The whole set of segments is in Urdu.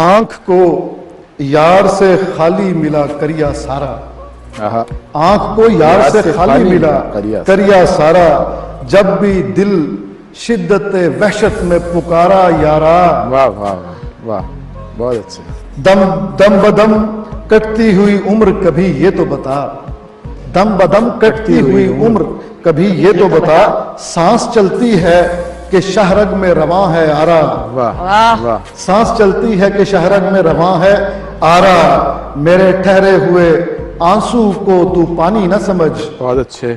آنکھ کو یار سے خالی ملا کریا سارا، آنکھ کو یار سے خالی ملا کریا سارا، جب بھی دل شدت وحشت میں پکارا یارا، واہ واہ واہ، بہت اچھے. دم بدم کٹتی ہوئی عمر کبھی یہ تو بتا، دم بدم کٹتی ہوئی عمر کبھی یہ تو بتا، سانس چلتی ہے کہ شہرگ میں رواں ہے آرا، واہ واہ، سانس چلتی ہے کہ شہرگ میں رواں ہے آرا، میرے ٹھہرے ہوئے آنسو کو تو پانی نہ سمجھ، بہت اچھے.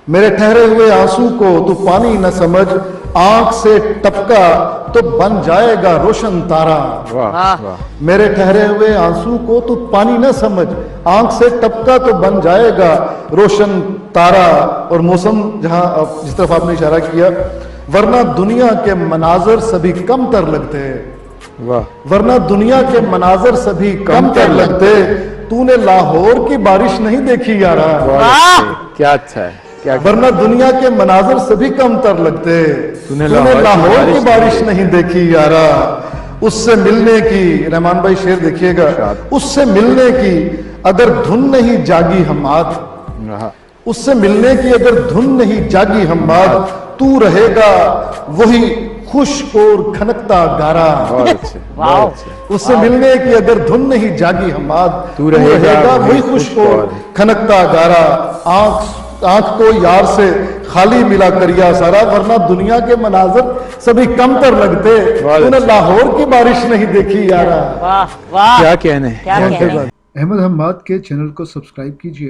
میرے ٹھہرے ہوئے آنسو کو تو پانی نہ سمجھ، آنکھ سے ٹپکا تو بن جائے گا روشن تارا، واہ واہ، میرے ٹھہرے ہوئے آنسو کو تو پانی نہ سمجھ، آنکھ سے ٹپکا تو بن جائے گا روشن تارا. اور موسم جہاں جس طرف آپ نے اشارہ کیا، ورنہ دنیا کے مناظر سبھی کم تر لگتے، واہ، ورنہ دنیا کے مناظر سبھی کم تر لگتے، تو نے لاہور کی بارش نہیں دیکھی یارا، بہت اچھے. کیا اچھا ہے، کیا ورنہ دنیا کے مناظر سبھی کم تر لگتے، تو نے لاہور کی بارش نہیں دیکھی یارا. اس سے ملنے کی، رحمان بھائی شعر دیکھیے گا، اس سے ملنے کی اگر دھن نہیں جاگی ہم آج، اس سے ملنے کی اگر دھن نہیں جاگی ہم آج، تو رہے گا وہی خشک اور کھنکتا گارا، بہت اچھے، بہت اچھے. اس سے ملنے کی اگر دھن نہیں جاگی ہم آج، تو رہے گا وہی خشک اور کھنکتا گارا. آنکھ کو یار سے خالی ملا کریا سارا، ورنہ دنیا کے مناظر سبھی کم تر لگتے، تو نے لاہور کی بارش نہیں دیکھی یارا. کیا کہنے. احمد حماد کے چینل کو سبسکرائب کیجئے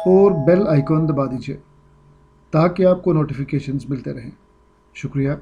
اور بیل آئیکن دبا دیجئے تاکہ آپ کو نوٹیفیکیشنز ملتے رہیں. شکریہ.